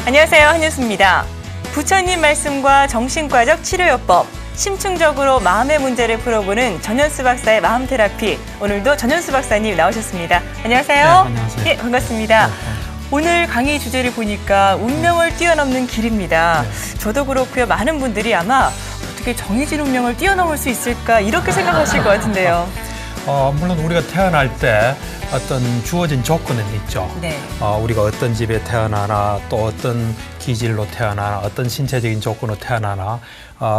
안녕하세요, 한윤수입니다. 부처님 말씀과 정신과적 치료요법, 심층적으로 마음의 문제를 풀어보는 전현수 박사의 마음 테라피. 오늘도 전현수 박사님 나오셨습니다. 안녕하세요. 네, 안녕하세요. 예, 반갑습니다. 오늘 강의 주제를 보니까 운명을 뛰어넘는 길입니다. 저도 그렇고요. 많은 분들이 아마 어떻게 정해진 운명을 뛰어넘을 수 있을까 이렇게 생각하실 것 같은데요. 물론 우리가 태어날 때 어떤 주어진 조건은 있죠. 네. 우리가 어떤 집에 태어나나 또 어떤 기질로 태어나나 어떤 신체적인 조건으로 태어나나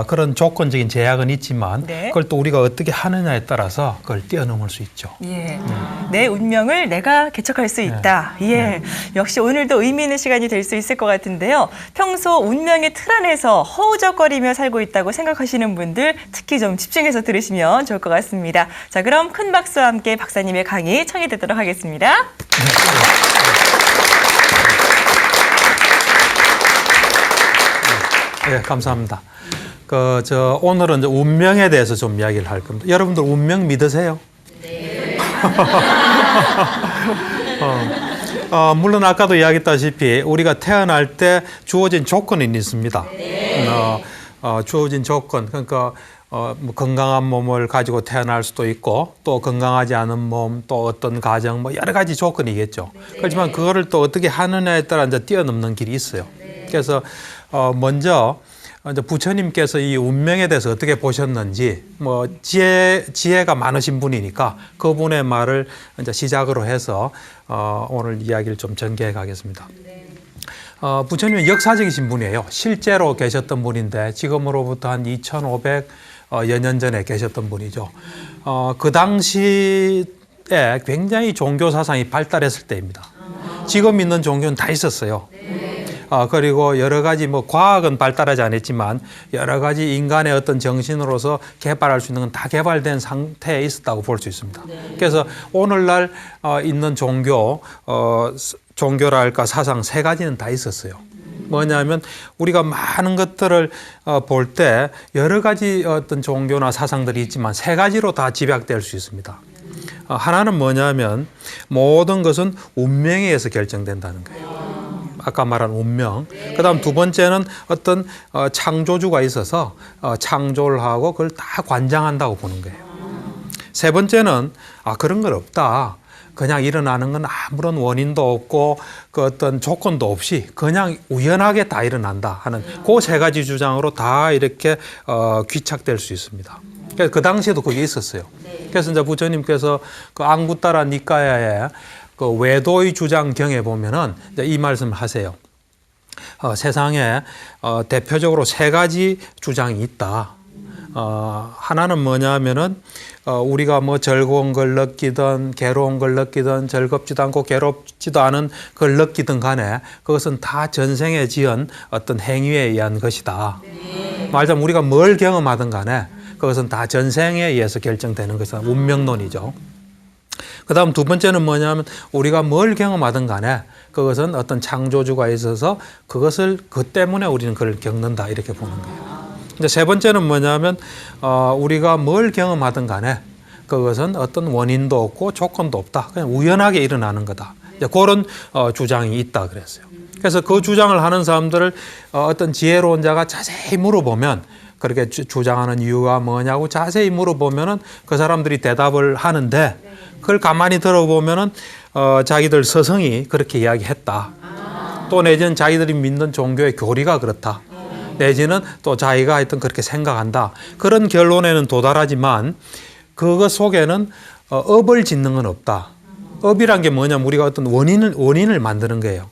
그런 조건적인 제약은 있지만 네. 그걸 또 우리가 어떻게 하느냐에 따라서 그걸 뛰어넘을 수 있죠. 예, 내 운명을 내가 개척할 수 있다. 예, 역시 오늘도 의미 있는 시간이 될 수 있을 것 같은데요. 평소 운명의 틀 안에서 허우적거리며 살고 있다고 생각하시는 분들 특히 좀 집중해서 들으시면 좋을 것 같습니다. 자, 그럼 큰 박수와 함께 박사님의 강의 청해 듣도록 하겠습니다. 네, 감사합니다. 오늘은 이제 운명에 대해서 좀 이야기를 할 겁니다. 여러분들 운명 믿으세요? 네. 물론 아까도 이야기했다시피 우리가 태어날 때 주어진 조건이 있습니다. 네. 주어진 조건, 그러니까 뭐 건강한 몸을 가지고 태어날 수도 있고 또 건강하지 않은 몸, 또 어떤 가정, 뭐 여러 가지 조건이겠죠. 네. 그렇지만 그거를 또 어떻게 하느냐에 따라 이제 뛰어넘는 길이 있어요. 네. 그래서 먼저 이제 부처님께서 이 운명에 대해서 어떻게 보셨는지 뭐 지혜가 많으신 분이니까 그분의 말을 이제 시작으로 해서 오늘 이야기를 좀 전개해 가겠습니다. 부처님은 역사적이신 분이에요. 실제로 계셨던 분인데 지금으로부터 한 2500여 년 전에 계셨던 분이죠. 그 당시에 굉장히 종교 사상이 발달했을 때입니다. 지금 있는 종교는 다 있었어요. 그리고 여러 가지 뭐 과학은 발달하지 않았지만 여러 가지 인간의 어떤 정신으로서 개발할 수 있는 건 다 개발된 상태에 있었다고 볼 수 있습니다. 그래서 오늘날 있는 종교랄까 사상 세 가지는 다 있었어요. 뭐냐면 우리가 많은 것들을 볼 때 여러 가지 어떤 종교나 사상들이 있지만 세 가지로 다 집약될 수 있습니다. 하나는 뭐냐면 모든 것은 운명에 의해서 결정된다는 거예요. 아까 말한 운명. 그다음 두 번째는 어떤 창조주가 있어서 창조를 하고 그걸 다 관장한다고 보는 거예요. 세 번째는 그런 건 없다. 그냥 일어나는 건 아무런 원인도 없고 그 어떤 조건도 없이 그냥 우연하게 다 일어난다 하는 그 세 가지 주장으로 다 이렇게 귀착될 수 있습니다. 그래서 그 당시에도 그게 있었어요. 그래서 이제 부처님께서 그 앙구따라 니까야에 그 외도의 주장경에 보면은 이제 이 말씀을 하세요. 세상에 대표적으로 세 가지 주장이 있다. 하나는 뭐냐면은 우리가 뭐 즐거운 걸 느끼든 괴로운 걸 느끼든 즐겁지도 않고 괴롭지도 않은 걸 느끼든 간에 그것은 다 전생에 지은 어떤 행위에 의한 것이다. 말하자면 우리가 뭘 경험하든 간에 그것은 다 전생에 의해서 결정되는 것은 운명론이죠. 그 다음 두 번째는 뭐냐면 우리가 뭘 경험하든 간에 그것은 어떤 창조주가 있어서 그 때문에 우리는 그걸 겪는다 이렇게 보는 거예요. 이제 세 번째는 뭐냐면 우리가 뭘 경험하든 간에 그것은 어떤 원인도 없고 조건도 없다. 그냥 우연하게 일어나는 거다. 이제 그런 주장이 있다 그랬어요. 그래서 그 주장을 하는 사람들을 어떤 지혜로운 자가 자세히 물어보면 그렇게 주장하는 이유가 뭐냐고 자세히 물어보면은 그 사람들이 대답을 하는데 그걸 가만히 들어보면은 자기들 스승이 그렇게 이야기했다. 또 내지는 자기들이 믿는 종교의 교리가 그렇다. 내지는 또 자기가 하여튼 그렇게 생각한다. 그런 결론에는 도달하지만 그것 속에는 업을 짓는 건 없다. 업이란 게 뭐냐면 우리가 어떤 원인을 만드는 거예요.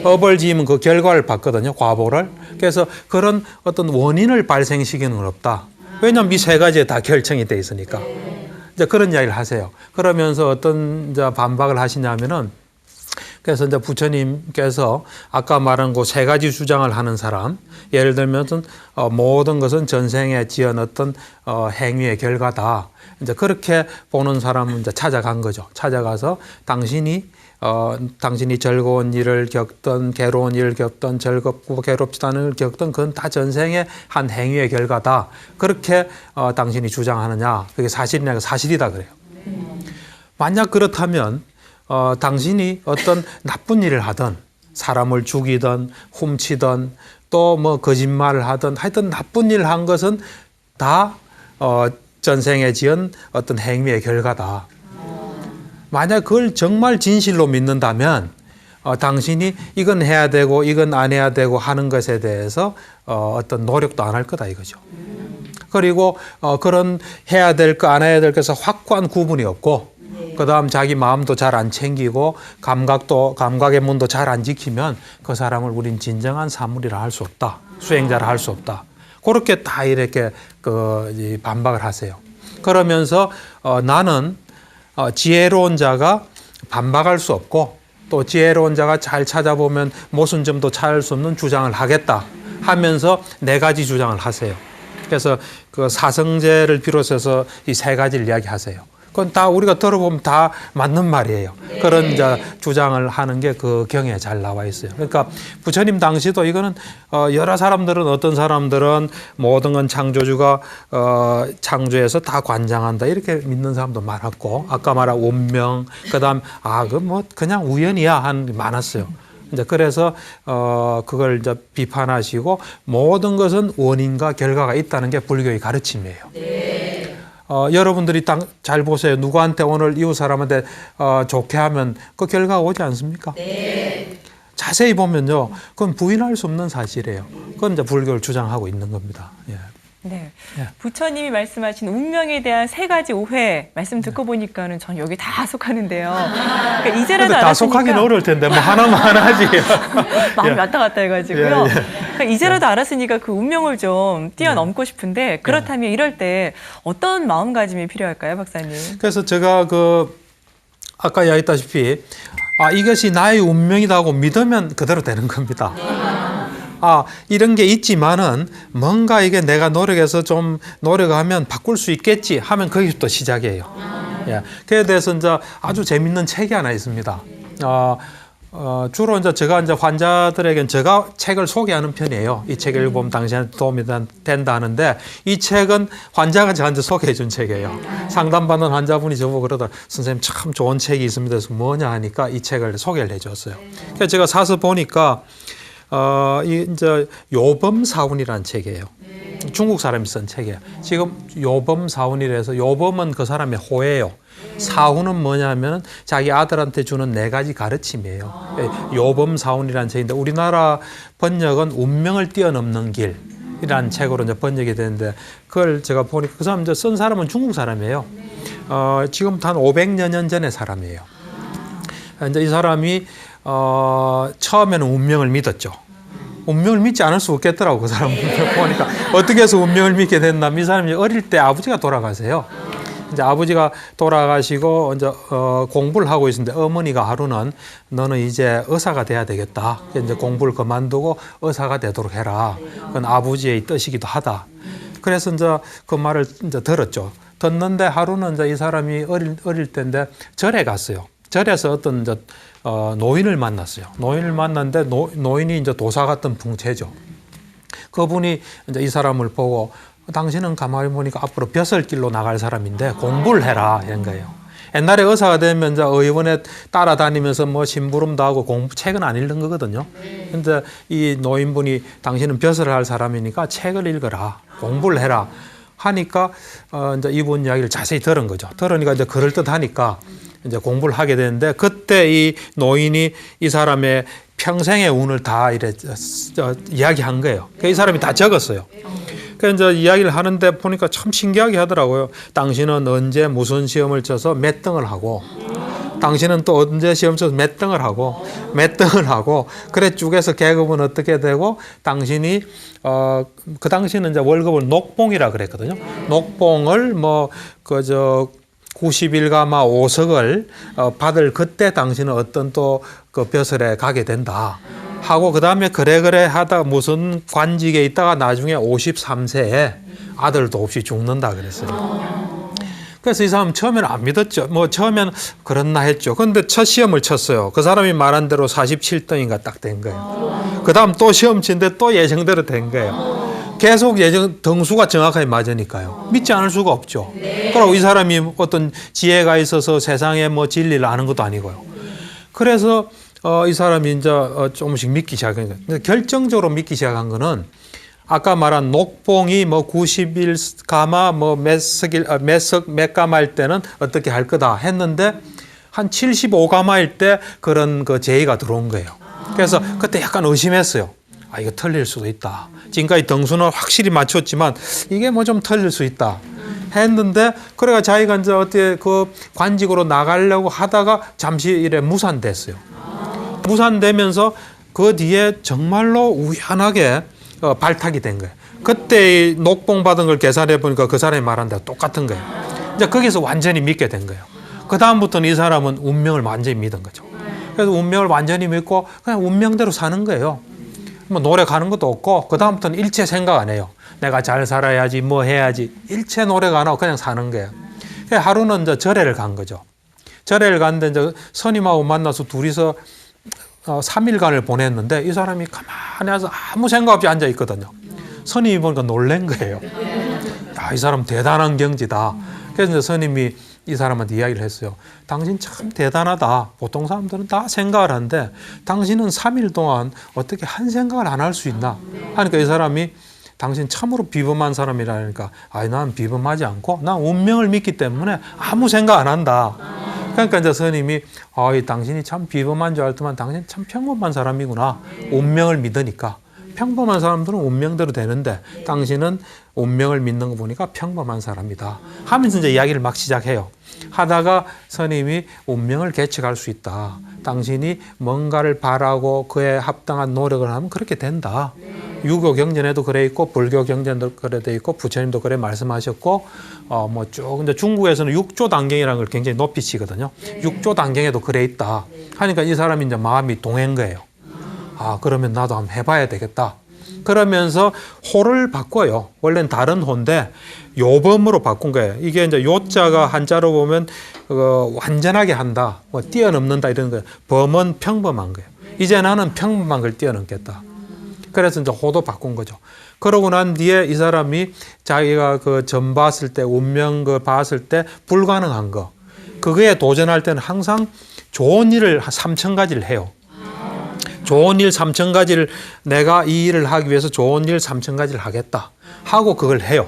업을 지으면 그 결과를 받거든요. 과보를. 그래서 그런 어떤 원인을 발생시키는 건 없다. 왜냐하면 이 세 가지에 다 결정이 돼 있으니까. 이제 그런 이야기를 하세요. 그러면서 어떤 이제 반박을 하시냐면은 그래서 이제 부처님께서 아까 말한 그 세 가지 주장을 하는 사람, 예를 들면 모든 것은 전생에 지은 어떤 행위의 결과다. 이제 그렇게 보는 사람은 이제 찾아간 거죠. 찾아가서 당신이 즐거운 일을 겪던 괴로운 일을 겪던 즐겁고 괴롭지도 않은 일을 겪던 그건 다 전생의 한 행위의 결과다. 그렇게 당신이 주장하느냐. 그게 사실이냐. 사실이다 그래요. 만약 그렇다면 당신이 어떤 나쁜 일을 하든 사람을 죽이든 훔치든 또 뭐 거짓말을 하든 하여튼 나쁜 일 한 것은 다 전생에 지은 어떤 행위의 결과다. 만약 그걸 정말 진실로 믿는다면 당신이 이건 해야 되고 이건 안 해야 되고 하는 것에 대해서 어떤 노력도 안 할 거다 이거죠. 그리고 그런 해야 될 거 안 해야 될 것에서 확고한 구분이 없고 그다음 자기 마음도 잘 안 챙기고 감각의 문도 잘 안 지키면 그 사람을 우린 진정한 사물이라 할 수 없다. 수행자라 할 수 없다. 그렇게 다 이렇게 반박을 하세요. 그러면서 나는 지혜로운 자가 반박할 수 없고 또 지혜로운 자가 잘 찾아보면 모순점도 찾을 수 없는 주장을 하겠다 하면서 4가지 주장을 하세요. 그래서 그 사성제를 비롯해서 이 3가지를 이야기하세요. 그건 다 우리가 들어보면 다 맞는 말이에요. 네. 그런 이제 주장을 하는 게 그 경에 잘 나와 있어요. 그러니까 부처님 당시도 이거는 여러 사람들은 어떤 사람들은 모든 건 창조주가 창조해서 다 관장한다 이렇게 믿는 사람도 많았고 아까 말한 운명 그다음 그 뭐 그냥 우연이야 한 많았어요. 이제 그래서 그걸 이제 비판하시고 모든 것은 원인과 결과가 있다는 게 불교의 가르침이에요. 네. 여러분들이 잘 보세요. 누구한테 오늘 이웃 사람한테 좋게 하면 그 결과가 오지 않습니까? 네. 자세히 보면요, 그건 부인할 수 없는 사실이에요. 그건 이제 불교를 주장하고 있는 겁니다. 예. 네. 부처님이 말씀하신 운명에 대한 3가지 오해 말씀 듣고 보니까는 전 여기 다 속하는데요. 그러니까 이제라도 다 속하기는 어려울 텐데 뭐 하나만 하지. 마음이 왔다 갔다 해가지고요. 그러니까 이제라도 알았으니까 그 운명을 좀 뛰어넘고 싶은데 그렇다면 이럴 때 어떤 마음가짐이 필요할까요, 박사님? 그래서 제가 아까 이야기했다시피 이것이 나의 운명이다 하고 믿으면 그대로 되는 겁니다. 이런 게 있지만은 뭔가 이게 내가 노력해서 좀 노력하면 바꿀 수 있겠지 하면 거기부터 시작이에요. 예. 그에 대해서 이제 아주 재밌는 책이 하나 있습니다. 주로 이제 제가 이제 환자들에게는 제가 책을 소개하는 편이에요. 이 책을 읽으면 당신한테 도움이 된다 하는데 이 책은 환자가 저한테 소개해 준 책이에요. 상담받는 환자분이 저보고 그러더라고요. 선생님 참 좋은 책이 있습니다. 그래서 뭐냐 하니까 이 책을 소개를 해 줬어요. 그래서 제가 사서 보니까 이제 요범사훈이라는 책이에요. 중국 사람이 쓴 책이에요. 지금 요범사훈이라서 요범은 그 사람의 호예요. 사훈은 뭐냐면 자기 아들한테 주는 4가지 가르침이에요. 요범사훈이라는 책인데 우리나라 번역은 운명을 뛰어넘는 길이라는 책으로 이제 번역이 되는데 그걸 제가 보니까 그 사람 이제 쓴 사람은 중국 사람이에요. 지금부터 한 500여 년 전의 사람이에요. 이제 이 사람이 처음에는 운명을 믿었죠. 운명을 믿지 않을 수 없겠더라고 그 사람 보니까 어떻게 해서 운명을 믿게 됐나? 이 사람이 어릴 때 아버지가 돌아가세요. 이제 아버지가 돌아가시고 이제 공부를 하고 있는데 어머니가 하루는 너는 이제 의사가 돼야 되겠다. 이제 공부를 그만두고 의사가 되도록 해라. 그건 아버지의 뜻이기도 하다. 그래서 이제 그 말을 이제 들었죠. 듣는데 하루는 이제 이 사람이 어릴 때인데 절에 갔어요. 절에서 어떤 이제 노인을 만났어요. 노인을 만났는데 노인이 이제 도사 같은 풍채죠. 그분이 이제 이 사람을 보고 당신은 가만히 보니까 앞으로 벼슬길로 나갈 사람인데 공부를 해라 이런 거예요. 옛날에 의사가 되면 이제 의원에 따라다니면서 뭐 심부름도 하고 책은 안 읽는 거거든요. 근데 이 노인분이 당신은 벼슬을 할 사람이니까 책을 읽어라, 공부를 해라 하니까 이제 이분 이야기를 자세히 들은 거죠. 들으니까 이제 그럴듯하니까 이제 공부를 하게 되는데 그때 이 노인이 이 사람의 평생의 운을 다 이야기한 거예요. 이 사람이 다 적었어요. 그래서 이제 이야기를 하는데 보니까 참 신기하게 하더라고요. 당신은 언제 무슨 시험을 쳐서 몇 등을 하고, 당신은 또 언제 시험 쳐서 몇 등을 하고, 몇 등을 하고, 그래 쭉 해서 계급은 어떻게 되고, 당신이 그 당시는 이제 월급을 녹봉이라 그랬거든요. 녹봉을 90일가마 5석을 받을 그때 당신은 어떤 또 그 벼슬에 가게 된다 하고 그 다음에 그래 하다 무슨 관직에 있다가 나중에 53세에 아들도 없이 죽는다 그랬어요. 그래서 이 사람은 처음에는 안 믿었죠. 처음에는 그렇나 했죠. 그런데 첫 시험을 쳤어요. 그 사람이 말한 대로 47등인가 딱 된 거예요. 그 다음 또 시험 치는데 또 예정대로 된 거예요. 계속 등수가 정확하게 맞으니까요. 믿지 않을 수가 없죠. 그리고 이 사람이 어떤 지혜가 있어서 세상에 진리를 아는 것도 아니고요. 그래서 이 사람이 이제 조금씩 믿기 시작한 거예요. 근데 결정적으로 믿기 시작한 거는 아까 말한 녹봉이 뭐 91가마 뭐 몇 가마일 때는 어떻게 할 거다 했는데 한 75가마일 때 그런 그 제의가 들어온 거예요. 그래서 그때 약간 의심했어요. 아, 이거 틀릴 수도 있다. 지금까지 등수는 확실히 맞췄지만 이게 뭐 좀 틀릴 수 있다. 했는데 그래가 자기가 이제 어떻게 그 관직으로 나가려고 하다가 잠시 이래 무산됐어요. 무산되면서 그 뒤에 정말로 우연하게 발탁이 된 거예요. 그때 녹봉 받은 걸 계산해 보니까 그 사람이 말한 대로 똑같은 거예요. 이제 거기서 완전히 믿게 된 거예요. 그 다음부터는 이 사람은 운명을 완전히 믿은 거죠. 그래서 운명을 완전히 믿고 그냥 운명대로 사는 거예요. 뭐 노래 가는 것도 없고 그 다음부터는 일체 생각 안 해요. 내가 잘 살아야지 뭐 해야지 일체 노래가 안 하고 그냥 사는 거예요. 하루는 이제 절에를 간 거죠. 절에를 갔는데 이제 스님하고 만나서 둘이서 3일간을 보냈는데 이 사람이 가만히 와서 아무 생각 없이 앉아 있거든요. 스님이 보니까 놀란 거예요. 야, 이 사람 대단한 경지다. 그래서 이제 스님이 이 사람한테 이야기를 했어요. 당신 참 대단하다. 보통 사람들은 다 생각을 하는데 당신은 3일 동안 어떻게 한 생각을 안 할 수 있나? 하니까 이 사람이 당신 참으로 비범한 사람이라니까 아니 난 비범하지 않고 난 운명을 믿기 때문에 아무 생각 안 한다. 그러니까 이제 스님이 당신이 참 비범한 줄 알지만 당신 참 평범한 사람이구나. 운명을 믿으니까. 평범한 사람들은 운명대로 되는데 당신은 운명을 믿는 거 보니까 평범한 사람이다. 하면서 이제 이야기를 막 시작해요. 하다가 스님이 운명을 개척할 수 있다. 당신이 뭔가를 바라고 그에 합당한 노력을 하면 그렇게 된다. 유교 경전에도 그래 있고 불교 경전도 그래 돼 있고 부처님도 그래 말씀하셨고 뭐 쭉 이제 중국에서는 육조 단경이라는 걸 굉장히 높이 치거든요. 육조 단경에도 그래 있다. 하니까 이 사람이 이제 마음이 동한 거예요. 아, 그러면 나도 한번 해봐야 되겠다. 그러면서 호를 바꿔요. 원래는 다른 호인데 요범으로 바꾼 거예요. 이게 이제 요자가 한자로 보면 완전하게 한다, 뭐 뛰어넘는다 이런 거예요. 범은 평범한 거예요. 이제 나는 평범한 걸 뛰어넘겠다. 그래서 이제 호도 바꾼 거죠. 그러고 난 뒤에 이 사람이 자기가 그 점 봤을 때 운명 그 봤을 때 불가능한 거 그거에 도전할 때는 항상 좋은 일을 3,000가지를 해요. 좋은 일 3,000가지를 내가 이 일을 하기 위해서 좋은 일 3,000가지를 하겠다 하고 그걸 해요.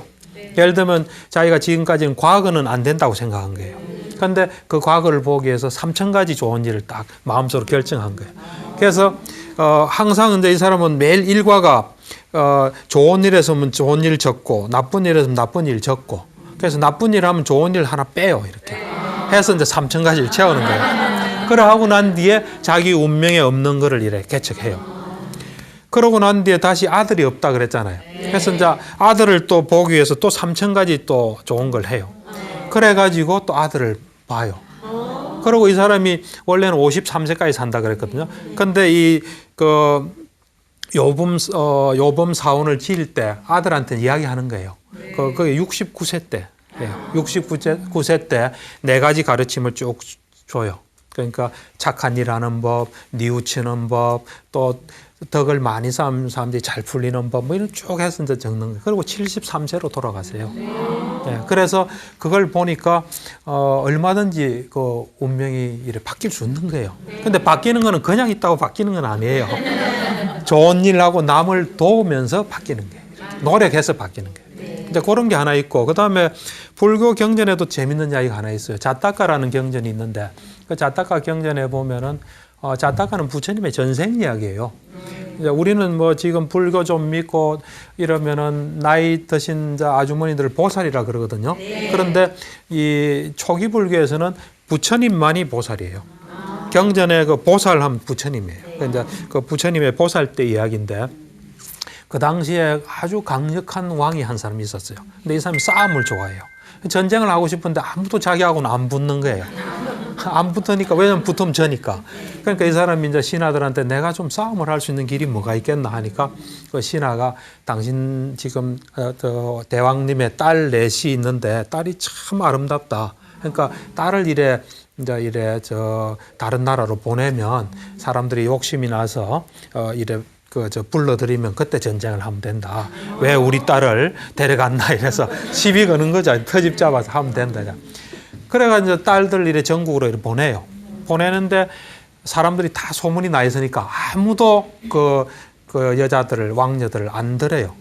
예를 들면 자기가 지금까지는 과거는 안 된다고 생각한 거예요. 그런데 그 과거를 보기 위해서 3,000가지 좋은 일을 딱 마음속으로 결정한 거예요. 그래서 항상 이제 이 사람은 매일 일과가 좋은 일에서는 좋은 일 적고 나쁜 일에서는 나쁜 일 적고 그래서 나쁜 일 하면 좋은 일 하나 빼요. 이렇게 해서 이제 3,000가지를 채우는 거예요. 그래 하고 난 뒤에 자기 운명에 없는 거를 이래 개척해요. 그러고 난 뒤에 다시 아들이 없다 그랬잖아요. 그래서 이제 아들을 또 보기 위해서 또 3,000가지 또 좋은 걸 해요. 그래가지고 또 아들을 봐요. 그리고 이 사람이 원래는 53세까지 산다 그랬거든요. 근데 이 요범 사원을 지을 때 아들한테 이야기하는 거예요. 그게 69세 때, 69세 때 4가지 가르침을 쭉 줘요. 그러니까 착한 일 하는 법, 뉘우치는 법, 또 덕을 많이 쌓은 사람들이 잘 풀리는 법, 뭐 이런 쭉 해서 이제 적는 거예요. 그리고 73세로 돌아가세요. 네, 그래서 그걸 보니까 얼마든지 그 운명이 이렇게 바뀔 수 있는 거예요. 근데 바뀌는 거는 그냥 있다고 바뀌는 건 아니에요. 좋은 일하고 남을 도우면서 바뀌는 거예요. 노력해서 바뀌는 거예요. 이제 그런 게 하나 있고, 그 다음에 불교 경전에도 재밌는 이야기가 하나 있어요. 자타카라는 경전이 있는데, 그 자타카 경전에 보면은, 자타카는 부처님의 전생 이야기예요. 이제 우리는 뭐 지금 불교 좀 믿고 이러면은 나이 드신 아주머니들을 보살이라 그러거든요. 그런데 이 초기 불교에서는 부처님만이 보살이에요. 경전에 그 보살하면 부처님이에요. 그러니까 그 부처님의 보살 때 이야기인데, 그 당시에 아주 강력한 왕이 한 사람이 있었어요. 근데 이 사람이 싸움을 좋아해요. 전쟁을 하고 싶은데 아무도 자기하고는 안 붙는 거예요. 안 붙으니까, 왜냐면 붙으면 져니까. 그러니까 이 사람이 이제 신하들한테 내가 좀 싸움을 할 수 있는 길이 뭐가 있겠나 하니까 그 신하가 당신 지금 대왕님의 딸 넷이 있는데 딸이 참 아름답다. 그러니까 딸을 이래 다른 나라로 보내면 사람들이 욕심이 나서 불러들이면 그때 전쟁을 하면 된다. 왜 우리 딸을 데려갔나 이래서 시비 거는 거죠. 터집 잡아서 하면 된다. 그래가지고 딸들 이래 전국으로 이래 보내요. 보내는데 사람들이 다 소문이 나 있으니까 아무도 그 여자들을 왕녀들을 안 들여요.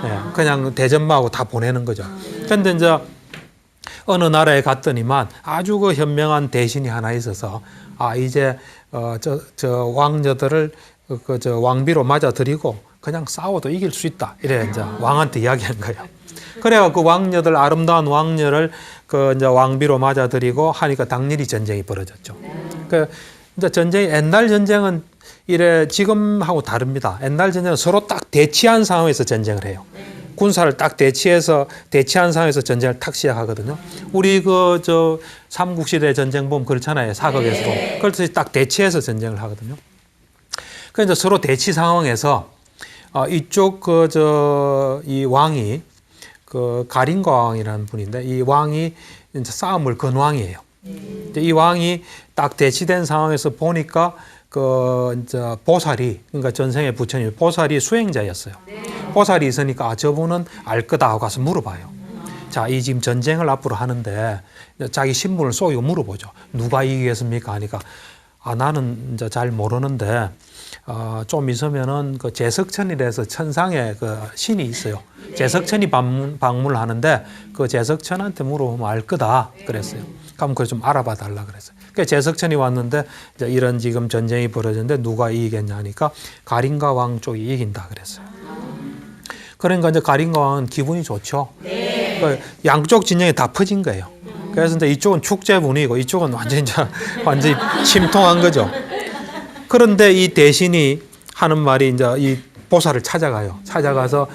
예, 그냥 대전마하고 다 보내는 거죠. 그런데 이제 어느 나라에 갔더니만 아주 그 현명한 대신이 하나 있어서 이제 저 왕녀들을 저 왕비로 맞아들이고 그냥 싸워도 이길 수 있다. 이래 이제 왕한테 이야기한 거예요. 그래가 그 왕녀들 아름다운 왕녀를 그 이제 왕비로 맞아들이고 하니까 당연히 전쟁이 벌어졌죠. 그 이제 전쟁이 옛날 전쟁은 이래 지금하고 다릅니다. 옛날 전쟁은 서로 딱 대치한 상황에서 전쟁을 해요. 군사를 딱 대치한 상황에서 전쟁을 탁 시작하거든요. 우리 저 삼국시대 전쟁 보면 그렇잖아요. 사극에서도. 그래서 딱 대치해서 전쟁을 하거든요. 그래서 서로 대치 상황에서 이쪽 이 왕이 그 가린과 왕이라는 분인데 이 왕이 이제 싸움을 건 왕이에요. 이 왕이 딱 대치된 상황에서 보니까 그 이제 보살이 그러니까 전생의 부처님 보살이 수행자였어요. 보살이 있으니까 저분은 알 거다 하고 가서 물어봐요. 자, 이 지금 전쟁을 앞으로 하는데 자기 신분을 쏘이고 물어보죠. 누가 이기겠습니까? 하니까 나는 이제 잘 모르는데 좀 있으면은 그 제석천이라서 천상에 그 신이 있어요. 제석천이 방문을 하는데 그 제석천한테 물어보면 알 거다 그랬어요. 그럼 그걸 좀 알아봐 달라 그랬어요. 그 제석천이 왔는데 이제 이런 지금 전쟁이 벌어졌는데 누가 이기겠냐 하니까 가린가 왕 쪽이 이긴다 그랬어요. 그러니까 이제 가린가 왕은 기분이 좋죠. 그 양쪽 진영이 다 퍼진 거예요. 그래서 이제 이쪽은 축제 분위기고 이쪽은 완전히 침통한 거죠. 그런데 이 대신이 하는 말이 이제 이 보살을 찾아가요. 찾아가서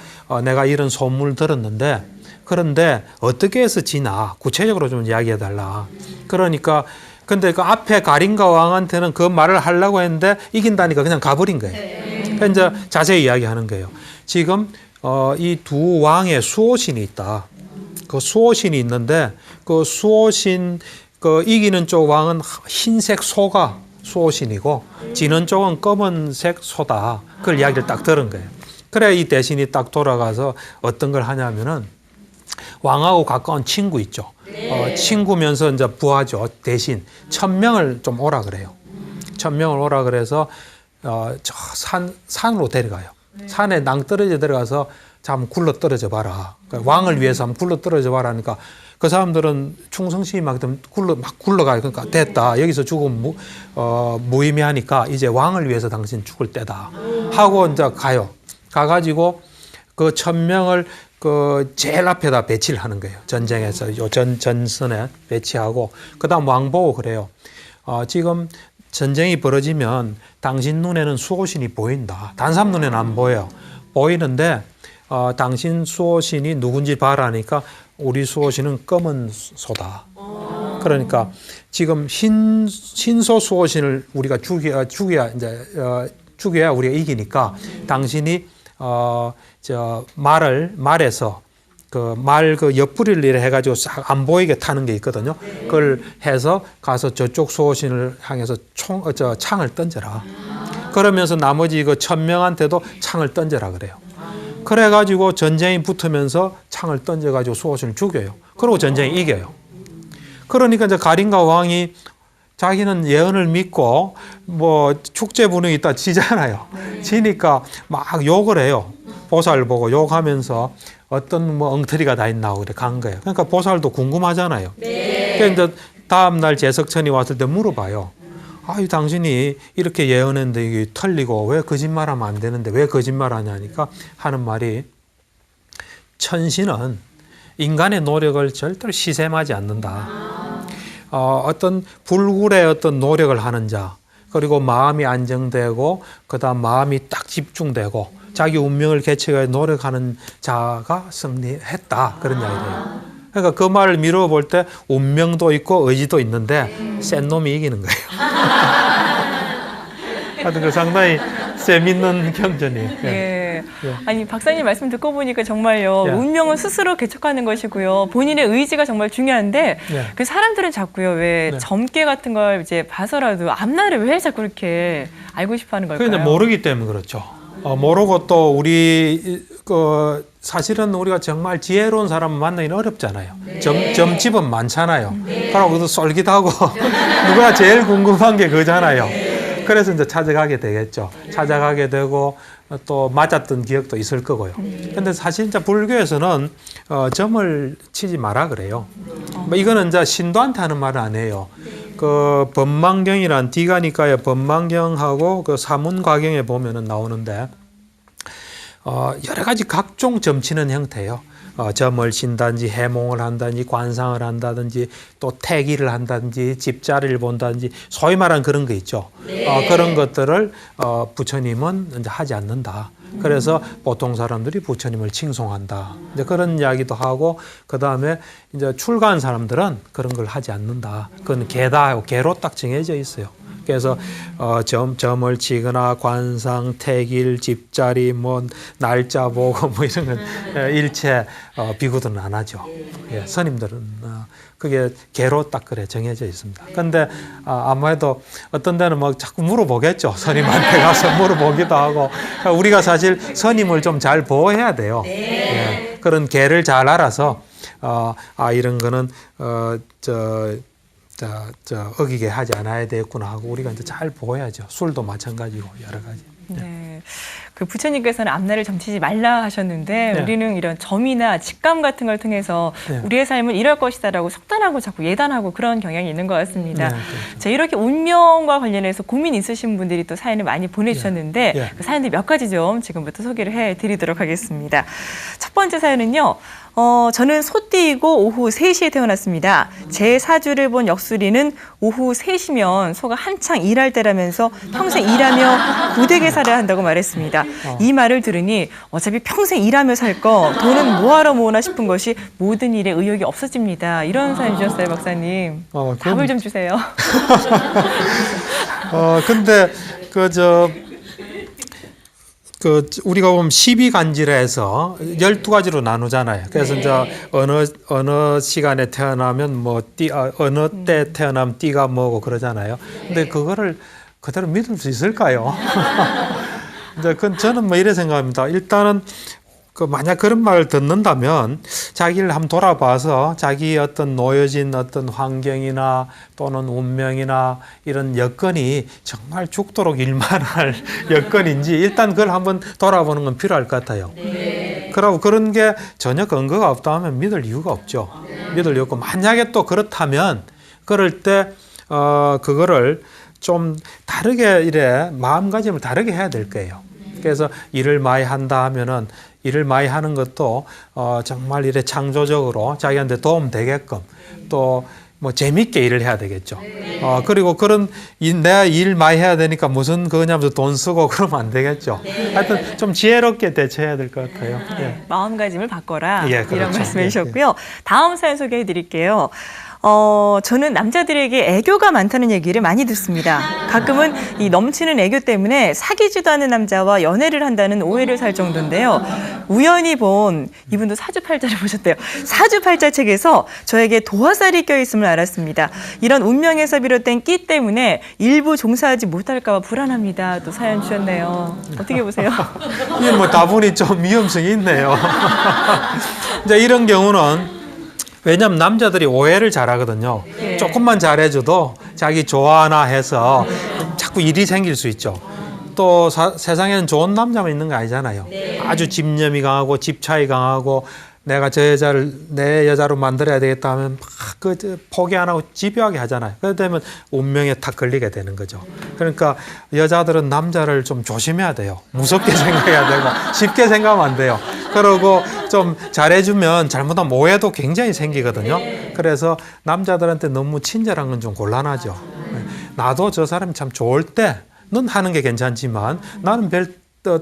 내가 이런 소문을 들었는데 그런데 어떻게 해서 지나 구체적으로 좀 이야기해 달라. 그러니까 근데 그 앞에 가린가 왕한테는 그 말을 하려고 했는데 이긴다니까 그냥 가버린 거예요. 그래서 이제 자세히 이야기하는 거예요. 지금 이 두 왕의 수호신이 있다. 그 수호신이 있는데 그 수호신 그 이기는 쪽 왕은 흰색 소가 수호신이고 지는 쪽은 검은색 소다. 그걸 이야기를 딱 들은 거예요. 그래 이 대신이 딱 돌아가서 어떤 걸 하냐면은 왕하고 가까운 친구 있죠. 친구면서 이제 부하죠. 대신 1000명을 좀 오라 그래요. 1000명을 오라 그래서 저 산으로 데려가요. 산에 낭떠러지에 들어가서 한번 굴러 떨어져 봐라. 그러니까 왕을 위해서 한번 굴러 떨어져 봐라 하니까 그 사람들은 충성심이 막 굴러가요. 그러니까 됐다. 여기서 죽으면 무의미하니까 이제 왕을 위해서 당신 죽을 때다. 하고 이제 가요. 가가지고 그 1000명을 그 제일 앞에다 배치를 하는 거예요. 전쟁에서 요 전선에 배치하고 그다음 왕 보고 그래요. 지금 전쟁이 벌어지면 당신 눈에는 수호신이 보인다. 단삼 눈에는 안 보여요. 보이는데 당신 수호신이 누군지 봐라니까 우리 수호신은 검은 소다. 그러니까 지금 흰소 수호신을 우리가 죽여야 우리가 이기니까 당신이 말에서 그 옆구리를 이래 해가지고 싹 안 보이게 타는 게 있거든요. 그걸 해서 가서 저쪽 수호신을 향해서 창을 던져라. 그러면서 나머지 그 1000명한테도 창을 던져라 그래요. 그래가지고 전쟁이 붙으면서 창을 던져가지고 수호신을 죽여요. 그리고 전쟁이 이겨요. 그러니까 이제 가린가 왕이 자기는 예언을 믿고 뭐 축제 분위기 있다 지잖아요. 지니까 막 욕을 해요. 보살 보고 욕하면서 어떤 뭐 엉터리가 다 있나 하고 그래 간 거예요. 그러니까 보살도 궁금하잖아요. 그러니까 이제 다음 날 제석천이 왔을 때 물어봐요. 당신이 이렇게 예언했는데 이게 틀리고 왜 거짓말하면 안 되는데 왜 거짓말하냐니까 하는 말이 천신은 인간의 노력을 절대로 시샘하지 않는다. 어떤 불굴의 어떤 노력을 하는 자 그리고 마음이 안정되고 그다음 마음이 딱 집중되고 자기 운명을 개척해 노력하는 자가 승리했다 그런 이야기예요. 그러니까 그 말을 미뤄볼 때 운명도 있고 의지도 있는데 센 놈이 이기는 거예요. 하여튼 그 상당히 재밌는 경전이에요. 예. 아니 박사님 말씀 듣고 보니까 정말요. 운명은 스스로 개척하는 것이고요. 본인의 의지가 정말 중요한데 그 사람들은 자꾸요 왜 점괘 같은 걸 이제 봐서라도 앞날을 왜 자꾸 이렇게 알고 싶어하는 걸까요? 그게 모르기 때문에 그렇죠. 모르고 또 우리 사실은 우리가 정말 지혜로운 사람을 만나기는 어렵잖아요. 점집은 많잖아요. 그러고 sol깃하고 누가 제일 궁금한 게 그거잖아요. 그래서 이제 찾아가게 되겠죠. 찾아가게 되고 또 맞았던 기억도 있을 거고요. 근데 사실 이제 불교에서는 점을 치지 마라 그래요. 뭐 이거는 이제 신도한테 하는 말은 아니에요. 그 법망경이란 디가니까의 법망경하고 그 사문과경에 보면은 나오는데 여러 가지 각종 점치는 형태예요. 점을 친다든지 해몽을 한다든지 관상을 한다든지 또 태기를 한다든지 집자리를 본다든지 소위 말하는 그런 거 있죠. 그런 것들을 부처님은 이제 하지 않는다. 그래서 보통 사람들이 부처님을 칭송한다. 이제 그런 이야기도 하고 그 다음에 이제 출가한 사람들은 그런 걸 하지 않는다. 그건 개다, 개로 딱 정해져 있어요. 그래서 점을 치거나 관상, 태길, 집자리, 뭐 날짜 보고 뭐 이런 건 일체 비구들은 안 하죠. 예, 스님들은 그게 개로 딱 그래 정해져 있습니다. 근데 아무래도 어떤 데는 막 자꾸 물어보겠죠. 스님한테 가서 물어보기도 하고 우리가 사실 스님을 좀 잘 보호해야 돼요. 예, 그런 개를 잘 알아서 이런 거는 어기게 하지 않아야 되겠구나 하고 우리가 이제 잘 보호해야죠. 술도 마찬가지고 여러 가지. 네. 그 부처님께서는 앞날을 점치지 말라 하셨는데 네. 우리는 이런 점이나 직감 같은 걸 통해서 네. 우리의 삶은 이럴 것이다라고 속단하고 자꾸 예단하고 그런 경향이 있는 것 같습니다. 네, 자, 이렇게 운명과 관련해서 고민 있으신 분들이 또 사연을 많이 보내주셨는데 네. 그 사연들 몇 가지 좀 지금부터 소개를 해드리도록 하겠습니다. 첫 번째 사연은요. 저는 소띠이고 오후 3시에 태어났습니다. 제 사주를 본 역술이는 오후 3시면 소가 한창 일할 때라면서 평생 일하며 고되게 살아야 한다고 말했습니다. 이 말을 들으니 어차피 평생 일하며 살 거 돈은 뭐하러 모으나 싶은 것이 모든 일에 의욕이 없어집니다. 이런 사연 주셨어요, 박사님. 답을 좀 주세요. 근데 우리가 보면 12간지라해서 12가지로 나누잖아요. 그래서 이제 어느 시간에 태어나면 어느 때 태어나면 띠가 뭐고 그러잖아요. 근데 그거를 그대로 믿을 수 있을까요? 이제 저는 이래 생각합니다. 일단은 만약 그런 말을 듣는다면 자기를 한번 돌아봐서 자기 어떤 놓여진 어떤 환경이나 또는 운명이나 이런 여건이 정말 죽도록 일만할 여건인지 일단 그걸 한번 돌아보는 건 필요할 것 같아요. 그러고 그런 게 전혀 근거가 없다 하면 믿을 이유가 없죠. 믿을 이유가 없고 만약에 또 그렇다면 그럴 때 그거를 좀 다르게 이래 마음가짐을 다르게 해야 될 거예요. 그래서 일을 많이 한다 하면은 일을 많이 하는 것도 정말 이래 창조적으로 자기한테 도움 되게끔 또 뭐 재밌게 일을 해야 되겠죠. 그리고 내가 일 많이 해야 되니까 무슨 그거냐면서 돈 쓰고 그러면 안 되겠죠. 하여튼 좀 지혜롭게 대처해야 될 것 같아요. 예. 마음가짐을 바꿔라. 예, 그렇죠. 이런 말씀해 주셨고요. 다음 사연 소개해 드릴게요. 저는 남자들에게 애교가 많다는 얘기를 많이 듣습니다. 가끔은 이 넘치는 애교 때문에 사귀지도 않은 남자와 연애를 한다는 오해를 살 정도인데요. 우연히 본 이분도 사주팔자를 보셨대요. 사주팔자 책에서 저에게 도화살이 껴있음을 알았습니다. 이런 운명에서 비롯된 끼 때문에 일부 종사하지 못할까 봐 불안합니다. 또 사연 주셨네요. 어떻게 보세요? 이게 다분히 좀 위험성이 있네요. 이제 이런 경우는 왜냐하면 남자들이 오해를 잘하거든요. 조금만 잘해줘도 자기 좋아하나 해서 자꾸 일이 생길 수 있죠. 또 세상에는 좋은 남자만 있는 거 아니잖아요. 아주 집념이 강하고 집차이 강하고 내가 저 여자를 내 여자로 만들어야 되겠다 하면 막 포기 안 하고 집요하게 하잖아요. 그러다 보면 운명에 탁 걸리게 되는 거죠. 그러니까 여자들은 남자를 좀 조심해야 돼요. 무섭게 생각해야 되고 쉽게 생각하면 안 돼요. 그러고 좀 잘해주면 잘못하면 오해도 굉장히 생기거든요. 그래서 남자들한테 너무 친절한 건 좀 곤란하죠. 나도 저 사람이 참 좋을 때는 하는 게 괜찮지만 나는 별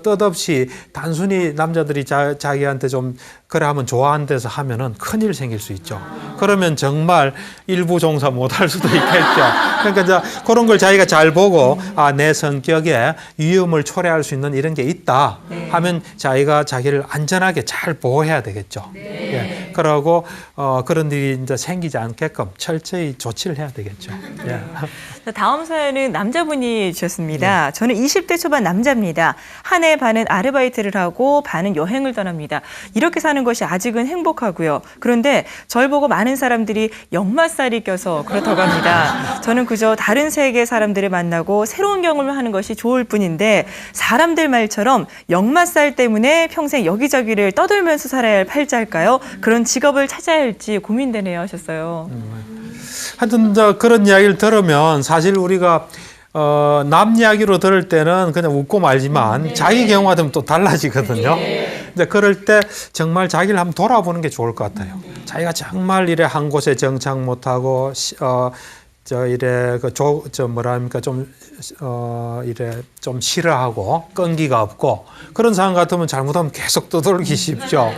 뜻없이 단순히 남자들이 자기한테 좀 그래 하면 좋아하는 데서 하면은 큰일 생길 수 있죠. 그러면 정말 일부 종사 못할 수도 있겠죠. 그러니까 이제 그런 걸 자기가 잘 보고 내 성격에 위험을 초래할 수 있는 이런 게 있다 하면 자기가 자기를 안전하게 잘 보호해야 되겠죠. 예. 그러고 그런 일이 이제 생기지 않게끔 철저히 조치를 해야 되겠죠. 예. 다음 사연은 남자분이 주셨습니다. 저는 20대 초반 남자입니다. 한 해 반은 아르바이트를 하고 반은 여행을 떠납니다. 이렇게 사는 것이 아직은 행복하고요. 그런데 절 보고 많은 사람들이 역마살이 껴서 그렇다고 합니다. 저는 그저 다른 세계 사람들을 만나고 새로운 경험을 하는 것이 좋을 뿐인데 사람들 말처럼 역마살 때문에 평생 여기저기를 떠돌면서 살아야 할 팔자일까요? 그런 직업을 찾아야 할지 고민되네요 하셨어요. 하여튼 그런 이야기를 들으면 사실 우리가 남 이야기로 들을 때는 그냥 웃고 말지만 자기 경우 같으면 또 달라지거든요. 이제 그럴 때 정말 자기를 한번 돌아보는 게 좋을 것 같아요. 자기가 정말 이래 한 곳에 정착 못하고 이래 좀 싫어하고 끈기가 없고 그런 상황 같으면 잘못하면 계속 떠돌기 쉽죠.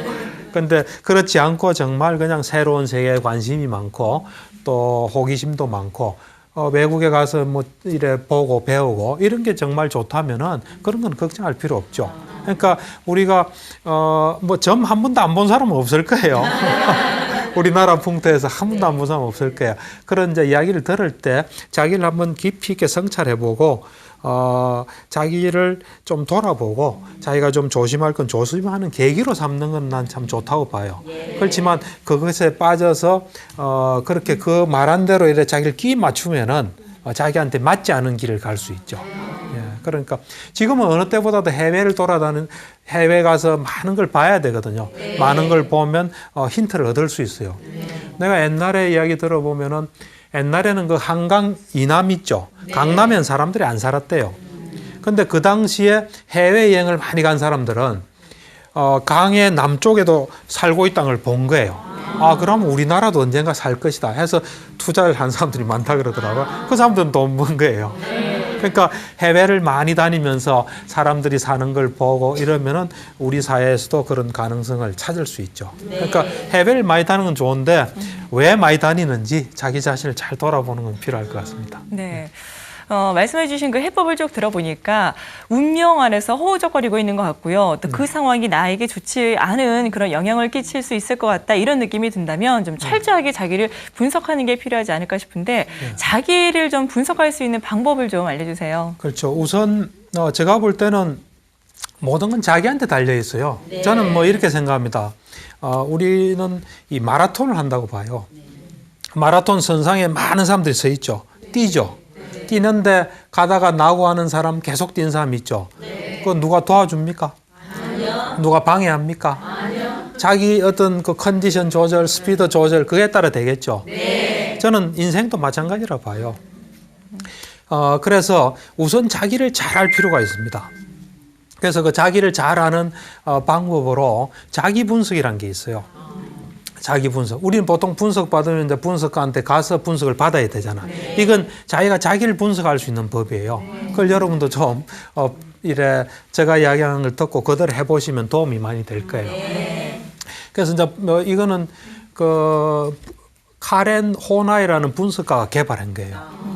근데 그렇지 않고 정말 그냥 새로운 세계에 관심이 많고 또 호기심도 많고 외국에 가서 뭐 이래 보고 배우고 이런 게 정말 좋다면은 그런 건 걱정할 필요 없죠. 그러니까 우리가 뭐 점 한 번도 안 본 사람은 없을 거예요. 우리나라 풍토에서 한 번도 안 본 사람은 없을 거예요. 그런 이제 이야기를 들을 때 자기를 한번 깊이 있게 성찰해보고 자기를 좀 돌아보고 자기가 좀 조심할 건 조심하는 계기로 삼는 건 난 참 좋다고 봐요. 그렇지만 그것에 빠져서 그렇게 그 말한 대로 이렇게 자기를 끼 맞추면은 자기한테 맞지 않은 길을 갈 수 있죠. 예, 그러니까 지금은 어느 때보다도 해외 가서 많은 걸 봐야 되거든요. 많은 걸 보면 힌트를 얻을 수 있어요. 내가 옛날에 이야기 들어보면은 옛날에는 그 한강 이남 있죠. 강남엔 사람들이 안 살았대요. 근데 그 당시에 해외여행을 많이 간 사람들은 강의 남쪽에도 살고 있다는 걸 본 거예요. 아, 그럼 우리나라도 언젠가 살 것이다 해서 투자를 한 사람들이 많다 그러더라고요. 그 사람들은 돈 번 거예요. 그러니까 해외를 많이 다니면서 사람들이 사는 걸 보고 이러면은 우리 사회에서도 그런 가능성을 찾을 수 있죠. 그러니까 해외를 많이 다니는 건 좋은데 왜 많이 다니는지 자기 자신을 잘 돌아보는 건 필요할 것 같습니다. 네. 말씀해 주신 그 해법을 쭉 들어보니까 운명 안에서 허우적거리고 있는 것 같고요. 또 그 상황이 나에게 좋지 않은 그런 영향을 끼칠 수 있을 것 같다 이런 느낌이 든다면 좀 철저하게 자기를 분석하는 게 필요하지 않을까 싶은데 자기를 좀 분석할 수 있는 방법을 좀 알려주세요. 그렇죠. 우선 제가 볼 때는 모든 건 자기한테 달려 있어요. 저는 뭐 이렇게 생각합니다. 우리는 이 마라톤을 한다고 봐요. 마라톤 선상에 많은 사람들이 서 있죠. 뛰죠. 뛰는데 가다가 나고하는 사람 계속 뛰는 사람 있죠. 그거 누가 도와줍니까? 아니요. 누가 방해합니까? 아니요. 자기 어떤 그 컨디션 조절, 스피드 조절 그에 따라 되겠죠. 네. 저는 인생도 마찬가지라 봐요. 그래서 우선 자기를 잘 알 필요가 있습니다. 그래서 그 자기를 잘 아는 방법으로 자기 분석이라는 게 있어요. 자기 분석. 우리는 보통 분석 받으면 이제 분석가한테 가서 분석을 받아야 되잖아. 이건 자기가 자기를 분석할 수 있는 법이에요. 그걸 여러분도 좀 이래 제가 이야기하는 걸 듣고 그대로 해보시면 도움이 많이 될 거예요. 그래서 이제 이거는 그 카렌 호나이라는 분석가가 개발한 거예요.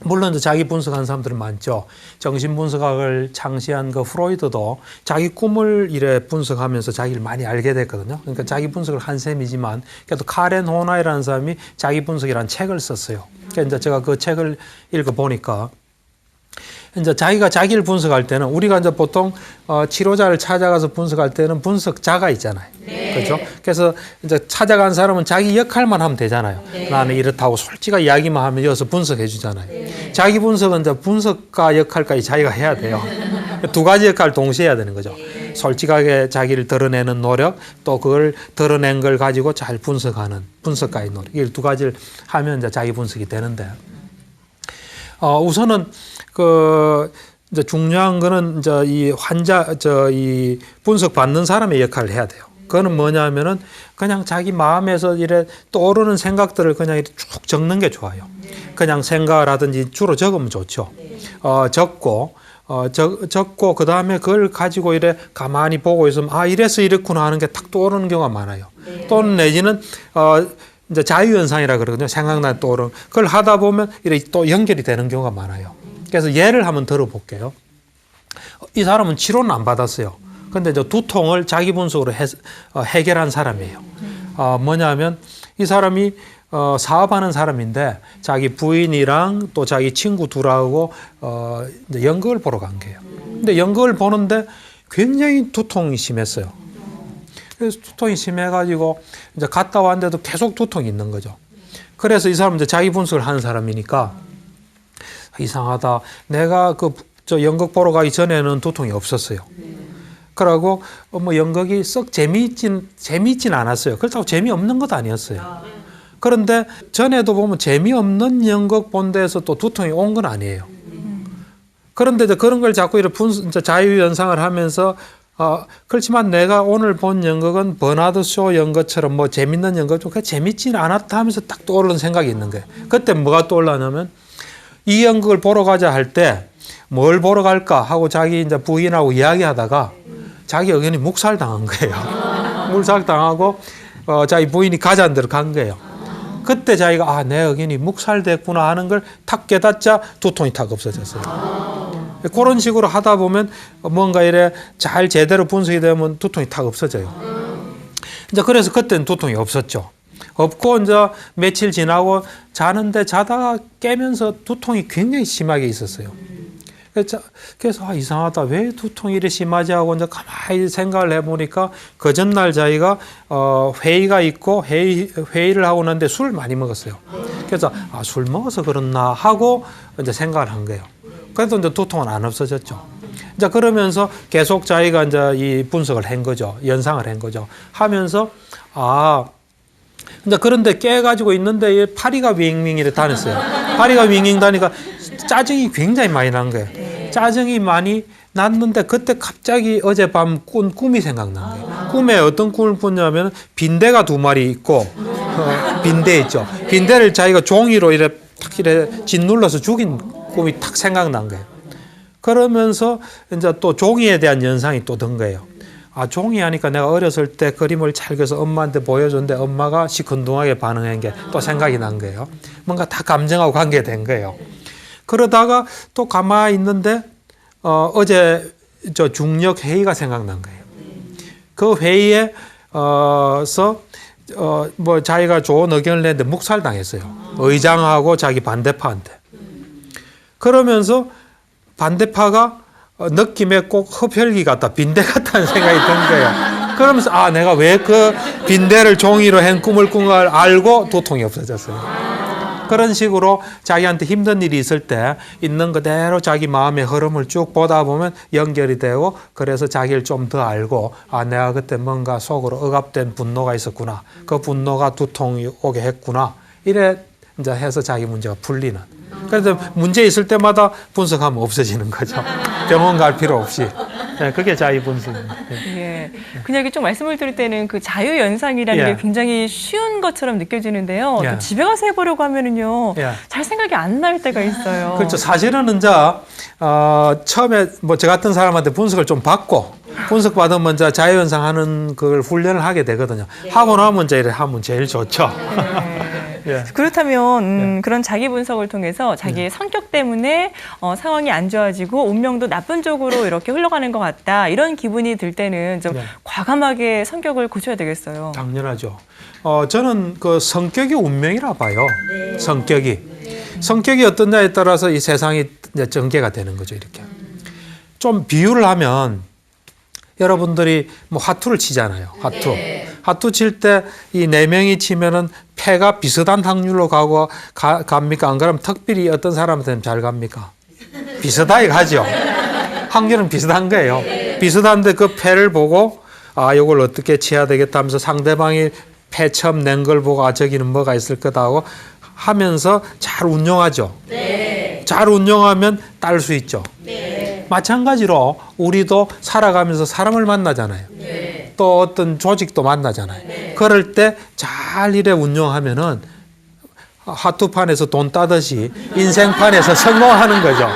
물론 이제 자기 분석하는 사람들은 많죠. 정신분석학을 창시한 그 프로이드도 자기 꿈을 이래 분석하면서 자기를 많이 알게 됐거든요. 그러니까 자기 분석을 한 셈이지만 그래도 카렌 호나이라는 사람이 자기 분석이라는 책을 썼어요. 그러니까 이제 제가 그 책을 읽어보니까 이제 자기가 자기를 분석할 때는 우리가 이제 보통 치료자를 찾아가서 분석할 때는 분석자가 있잖아요. 그렇죠? 그래서 이제 찾아간 사람은 자기 역할만 하면 되잖아요. 나는 이렇다고 솔직하게 이야기만 하면 여기서 분석해 주잖아요. 자기 분석은 이제 분석가 역할까지 자기가 해야 돼요. 두 가지 역할을 동시에 해야 되는 거죠. 솔직하게 자기를 드러내는 노력, 또 그걸 드러낸 걸 가지고 잘 분석하는 분석가의 노력. 이 두 가지를 하면 이제 자기 분석이 되는데, 우선은 이제 중요한 거는 이제 이 이 분석 받는 사람의 역할을 해야 돼요. 그거는 뭐냐면은 그냥 자기 마음에서 이래 떠오르는 생각들을 그냥 쭉 적는 게 좋아요. 그냥 생각을 하든지 주로 적으면 좋죠. 적고 그 다음에 그걸 가지고 이래 가만히 보고 있으면 아 이래서 이렇구나 하는 게 탁 떠오르는 경우가 많아요. 또는 내지는 이제 자유현상이라 그러거든요. 생각나 떠오르는 그걸 하다 보면 이래 또 연결이 되는 경우가 많아요. 그래서 예를 한번 들어볼게요. 이 사람은 치료는 안 받았어요. 근데 이제 두통을 자기 분석으로 해결한 사람이에요. 뭐냐면 이 사람이 사업하는 사람인데 자기 부인이랑 또 자기 친구 둘하고 이제 연극을 보러 간 거예요. 근데 연극을 보는데 굉장히 두통이 심했어요. 그래서 두통이 심해가지고 이제 갔다 왔는데도 계속 두통이 있는 거죠. 그래서 이 사람은 이제 자기 분석을 하는 사람이니까 이상하다. 내가 저 연극 보러 가기 전에는 두통이 없었어요. 그러고 뭐 연극이 썩 재미있진 않았어요. 그렇다고 재미없는 것도 아니었어요. 그런데 전에도 보면 재미없는 연극 본 데에서 또 두통이 온 건 아니에요. 그런데 이제 그런 걸 자꾸 이렇게 자유 연상을 하면서 그렇지만 내가 오늘 본 연극은 버나드 쇼 연극처럼 뭐 재밌는 연극 좀 재밌지는 않았다 하면서 딱 떠오르는 생각이 있는 거예요. 그때 뭐가 떠올랐냐면 이 연극을 보러 가자 할 때 뭘 보러 갈까 하고 자기 이제 부인하고 이야기하다가 자기 의견이 묵살당한 거예요. 묵살당하고 자기 부인이 가자는 대로 간 거예요. 그때 자기가 내 의견이 묵살됐구나 하는 걸 탁 깨닫자 두통이 탁 없어졌어요. 그런 식으로 하다 보면 뭔가 이래 잘 제대로 분석이 되면 두통이 탁 없어져요. 이제 그래서 그때는 두통이 없었죠. 없고 이제 며칠 지나고 자는데 자다가 깨면서 두통이 굉장히 심하게 있었어요. 그래서 이상하다. 왜 두통이 이렇게 심하지 하고 이제 가만히 생각을 해보니까 그 전날 자기가 회의가 있고 회의를 하고 났는데 술을 많이 먹었어요. 그래서 술 먹어서 그렇나 하고 이제 생각을 한 거예요. 그래도 이제 두통은 안 없어졌죠. 이제 그러면서 계속 자기가 이제 이 분석을 한 거죠. 연상을 한 거죠. 하면서 이제 그런데 깨가지고 있는데 파리가 윙윙 이렇게 다녔어요. 파리가 윙윙 다니까 짜증이 굉장히 많이 난 거예요. 짜증이 많이 났는데 그때 갑자기 어젯밤 꾼 꿈이 생각난 거예요. 꿈에 어떤 꿈을 꿨냐면 빈대가 2마리 있고 빈대 있죠. 빈대를 자기가 종이로 이렇게 탁 이렇게 짓눌러서 죽인 꿈이 탁 생각난 거예요. 그러면서 이제 또 종이에 대한 연상이 또 든 거예요. 종이 하니까 내가 어렸을 때 그림을 잘 그려서 엄마한테 보여줬는데 엄마가 시큰둥하게 반응한 게 또 생각이 난 거예요. 뭔가 다 감정하고 관계된 거예요. 그러다가 또 가만히 있는데 어제 저 중력 회의가 생각난 거예요. 그 회의에 뭐 자기가 좋은 의견을 냈는데 묵살당했어요. 의장하고 자기 반대파한테. 그러면서 반대파가 느낌에 꼭 흡혈귀 같다, 빈대 같다는 생각이 든 거예요. 그러면서 내가 왜 그 빈대를 종이로 한 꿈을 꾼 걸 알고 두통이 없어졌어요. 그런 식으로 자기한테 힘든 일이 있을 때 있는 그대로 자기 마음의 흐름을 쭉 보다 보면 연결이 되고 그래서 자기를 좀 더 알고 내가 그때 뭔가 속으로 억압된 분노가 있었구나. 그 분노가 두통이 오게 했구나. 이래 이제 해서 자기 문제가 풀리는. 그래서 문제 있을 때마다 분석하면 없어지는 거죠. 병원 갈 필요 없이. 그게 자유 분석입니다. 예. 그냥 이렇게 좀 말씀을 드릴 때는 그 자유 연상이라는 게 굉장히 쉬운 것처럼 느껴지는데요. 또 집에 가서 해보려고 하면은요, 잘 생각이 안 날 때가 있어요. 그렇죠. 사실은 이제 처음에 뭐 저 같은 사람한테 분석을 좀 받고 분석 받으면 이제 자유 연상하는 그걸 훈련을 하게 되거든요. 하고 나면 이제 하면 제일 좋죠. 그렇다면 그런 자기 분석을 통해서 자기의 성격 때문에 상황이 안 좋아지고 운명도 나쁜 쪽으로 이렇게 흘러가는 것 같다. 이런 기분이 들 때는 좀 과감하게 성격을 고쳐야 되겠어요. 당연하죠. 저는 그 성격이 운명이라 봐요. 성격이 어떠냐에 따라서 이 세상이 이제 전개가 되는 거죠. 이렇게 좀 비유를 하면 여러분들이 뭐 화투를 치잖아요. 화투 칠 때 이 4명이 치면은 패가 비슷한 확률로 갑니까? 안 그러면 특별히 어떤 사람한테는 잘 갑니까? 비슷하게 가죠. 확률은 비슷한 거예요. 비슷한데 그 패를 보고 이걸 어떻게 치야 되겠다 하면서 상대방이 패 처음 낸 걸 보고 저기는 뭐가 있을 거다 하고 하면서 잘 운용하죠. 잘 운용하면 딸 수 있죠. 마찬가지로 우리도 살아가면서 사람을 만나잖아요. 또 어떤 조직도 만나잖아요. 그럴 때 잘 이래 운용하면은 화투판에서 돈 따듯이 인생판에서 성공하는 거죠.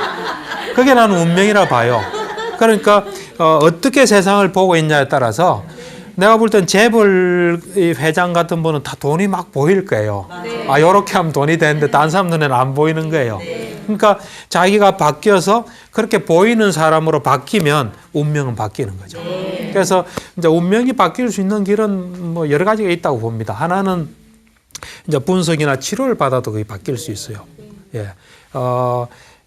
그게 나는 운명이라 봐요. 그러니까 어떻게 세상을 보고 있냐에 따라서 내가 볼 땐 재벌 회장 같은 분은 다 돈이 막 보일 거예요. 요렇게 하면 돈이 되는데 다른 사람 눈에는 안 보이는 거예요. 그러니까 자기가 바뀌어서 그렇게 보이는 사람으로 바뀌면 운명은 바뀌는 거죠. 그래서 이제 운명이 바뀔 수 있는 길은 뭐 여러 가지가 있다고 봅니다. 하나는 이제 분석이나 치료를 받아도 그게 바뀔 수 있어요. 예.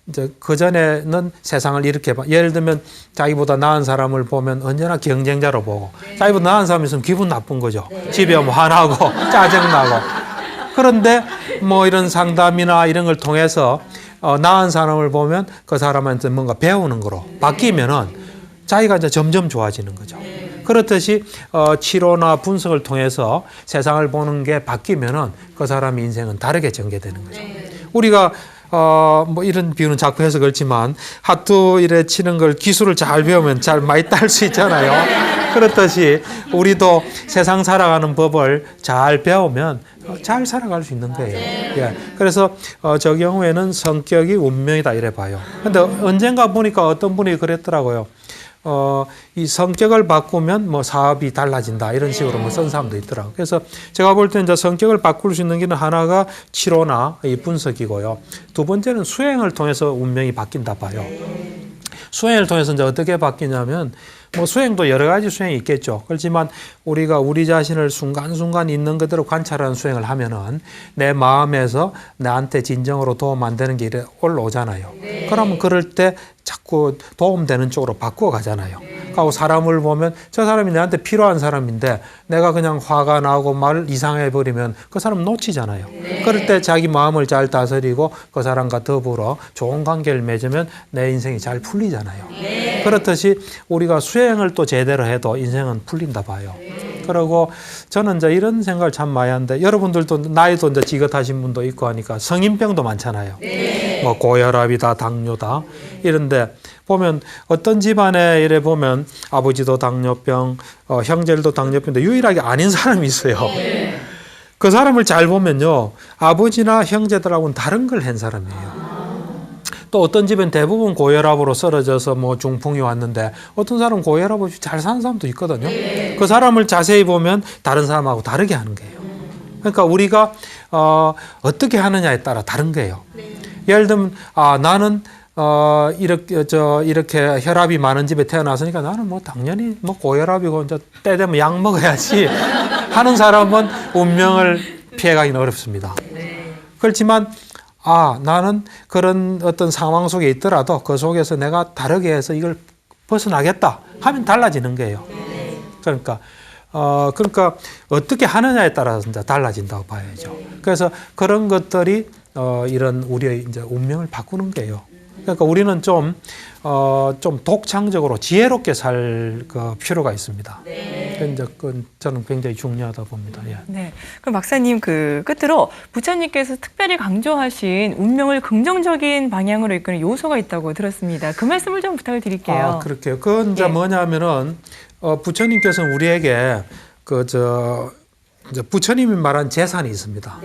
이제 그전에는 세상을 이렇게 예를 들면 자기보다 나은 사람을 보면 언제나 경쟁자로 보고 자기보다 나은 사람이 있으면 기분 나쁜 거죠. 집에 오면 화나고 짜증나고. 그런데 뭐 이런 상담이나 이런 걸 통해서 나은 사람을 보면 그 사람한테 뭔가 배우는 거로 바뀌면은 자기가 이제 점점 좋아지는 거죠. 그렇듯이 치료나 분석을 통해서 세상을 보는 게 바뀌면은 그 사람의 인생은 다르게 전개되는 거죠. 우리가 뭐 이런 비유는 자꾸 해서 그렇지만 하트 이래 치는 걸 기술을 잘 배우면 잘 많이 딸 수 있잖아요. 그렇듯이 우리도 세상 살아가는 법을 잘 배우면 잘 살아갈 수 있는 거예요. 예. 그래서 저 경우에는 성격이 운명이다 이래 봐요. 근데 언젠가 보니까 어떤 분이 그랬더라고요. 이 성격을 바꾸면 뭐 사업이 달라진다 이런 식으로 뭐 쓴 사람도 있더라고요. 그래서 제가 볼 때 이제 성격을 바꿀 수 있는 길은 하나가 치료나 이 분석이고요. 두 번째는 수행을 통해서 운명이 바뀐다 봐요. 수행을 통해서 이제 어떻게 바뀌냐면 뭐 수행도 여러 가지 수행이 있겠죠. 그렇지만 우리가 우리 자신을 순간순간 있는 그대로 관찰하는 수행을 하면은 내 마음에서 나한테 진정으로 도움 안 되는 게 이래 올라오잖아요. 그러면 그럴 때 자꾸 도움되는 쪽으로 바꾸어 가잖아요. 그리고 사람을 보면 저 사람이 나한테 필요한 사람인데 내가 그냥 화가 나고 말을 이상해 버리면 그 사람 놓치잖아요. 그럴 때 자기 마음을 잘 다스리고 그 사람과 더불어 좋은 관계를 맺으면 내 인생이 잘 풀리잖아요. 그렇듯이 우리가 수행을 또 제대로 해도 인생은 풀린다 봐요. 그리고 저는 이제 이런 생각을 참 많이 하는데 여러분들도 나이도 이제 지긋하신 분도 있고 하니까 성인병도 많잖아요. 뭐 고혈압이다, 당뇨다 이런데 보면 어떤 집안에 이래 보면 아버지도 당뇨병, 형제들도 당뇨병인데 유일하게 아닌 사람이 있어요. 그 사람을 잘 보면요, 아버지나 형제들하고는 다른 걸 한 사람이에요. 또 어떤 집은 대부분 고혈압으로 쓰러져서 뭐 중풍이 왔는데 어떤 사람은 고혈압 없이 잘 사는 사람도 있거든요. 그 사람을 자세히 보면 다른 사람하고 다르게 하는 거예요. 그러니까 우리가 어떻게 하느냐에 따라 다른 거예요. 예를 들면 나는 이렇게 혈압이 많은 집에 태어났으니까 나는 뭐 당연히 뭐 고혈압이고 이제 때 되면 약 먹어야지 하는 사람은 운명을 피해가기는 어렵습니다. 그렇지만 나는 그런 어떤 상황 속에 있더라도 그 속에서 내가 다르게 해서 이걸 벗어나겠다 하면 달라지는 거예요. 그러니까 어떻게 하느냐에 따라서 이제 달라진다고 봐야죠. 그래서 그런 것들이 이런 우리의 이제 운명을 바꾸는 거예요. 그러니까 우리는 좀 독창적으로 지혜롭게 살 필요가 있습니다. 이제 저는 굉장히 중요하다 봅니다. 예. 네. 그럼 박사님 끝으로 부처님께서 특별히 강조하신 운명을 긍정적인 방향으로 이끄는 요소가 있다고 들었습니다. 그 말씀을 좀 부탁을 드릴게요. 그렇게요. 그건 이제 뭐냐면은 부처님께서는 우리에게 부처님이 말한 재산이 있습니다.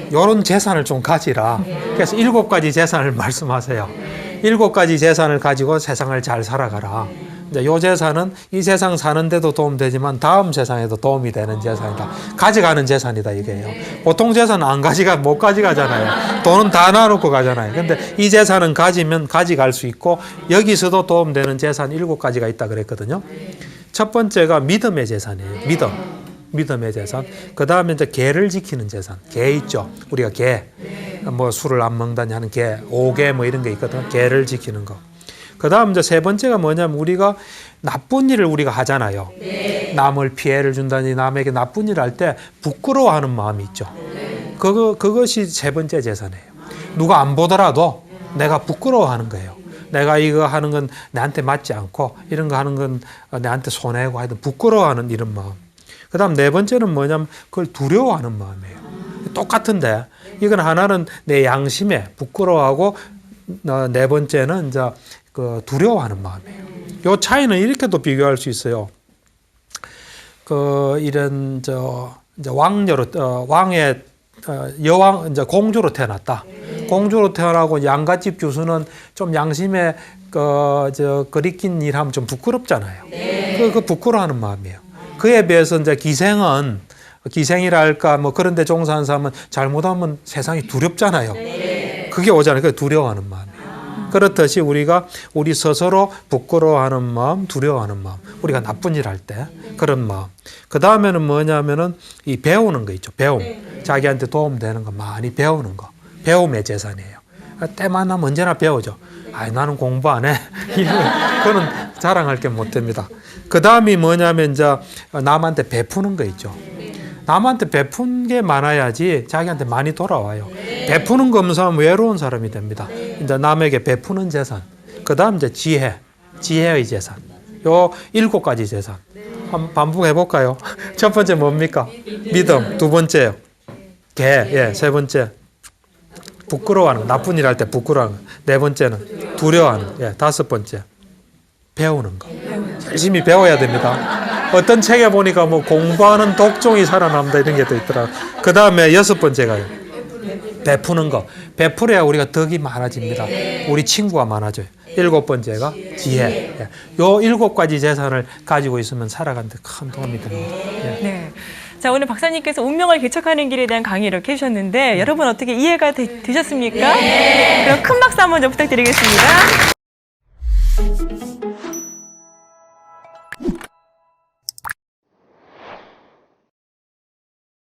이런 재산을 좀 가지라. 그래서 7가지 재산을 말씀하세요. 7가지 재산을 가지고 세상을 잘 살아가라. 이제 요 재산은 이 세상 사는데도 도움되지만 다음 세상에도 도움이 되는 재산이다. 가져가는 재산이다 이게요. 보통 재산은 못 가져가잖아요. 돈은 다 놔놓고 가잖아요. 근데 이 재산은 가지면 가져갈 수 있고 여기서도 도움되는 재산 7가지가 있다 그랬거든요. 첫 번째가 믿음의 재산이에요. 믿음의 재산. 그 다음에 이제 계를 지키는 재산. 계 있죠. 우리가 계. 뭐 술을 안 먹다니 하는 계, 5계 뭐 이런 게 있거든요. 계를 지키는 거. 그 다음 이제 세 번째가 뭐냐면 우리가 나쁜 일을 우리가 하잖아요. 남을 피해를 준다니 남에게 나쁜 일을 할 때 부끄러워하는 마음이 있죠. 그것이 세 번째 재산이에요. 누가 안 보더라도 내가 부끄러워하는 거예요. 내가 이거 하는 건 나한테 맞지 않고 이런 거 하는 건 나한테 손해고 하여튼 부끄러워하는 이런 마음. 그 다음 네 번째는 뭐냐면 그걸 두려워하는 마음이에요. 똑같은데 이건 하나는 내 양심에 부끄러워하고 네 번째는 이제 두려워하는 마음이에요. 요 차이는 이렇게도 비교할 수 있어요. 이런 이제 왕의 여왕 이제 공주로 태어났다. 공주로 태어나고 양갓집 교수는 좀 양심에 거리낀 일 하면 좀 부끄럽잖아요. 그 부끄러워하는 마음이에요. 그에 비해서 이제 기생이랄까 뭐 그런 데 종사하는 사람은 잘못하면 세상이 두렵잖아요. 그게 오잖아요. 그게 두려워하는 마음이에요. 그렇듯이 우리가 우리 스스로 부끄러워하는 마음, 두려워하는 마음, 우리가 나쁜 일 할 때 그런 마음. 그 다음에는 뭐냐면은 이 배우는 거 있죠. 배움. 자기한테 도움되는 거 많이 배우는 거. 배움의 재산이에요. 때만 나면 언제나 배우죠. 아, 나는 공부 안 해. 그거는 자랑할 게 못 됩니다. 그 다음이 뭐냐면 이제 남한테 베푸는 거 있죠. 남한테 베푼 게 많아야지 자기한테 많이 돌아와요. 베푸는 거 없는 사람은 외로운 사람이 됩니다. 이제 남에게 베푸는 재산. 그 다음 이제 지혜의 재산. 요 7가지 재산. 한번 반복해 볼까요? 첫 번째 뭡니까? 믿음. 두 번째요. 예, 세 번째. 부끄러워하는 거. 나쁜 일 할 때 부끄러워하는 거. 네 번째는 두려워하는 거. 예, 다섯 번째. 배우는 거. 열심히 배워야 됩니다. 어떤 책에 보니까 뭐 공부하는 독종이 살아남다 이런 게 또 있더라고요. 그 다음에 여섯 번째가요. 베푸는 거. 베풀어야 우리가 덕이 많아집니다. 우리 친구가 많아져요. 일곱 번째가 지혜. 예. 요 7가지 재산을 가지고 있으면 살아가는데 큰 도움이 됩니다. 예. 네. 자, 오늘 박사님께서 운명을 개척하는 길에 대한 강의 이렇게 해주셨는데 여러분 어떻게 이해가 되셨습니까? 그럼 큰 박수 한번 좀 부탁드리겠습니다.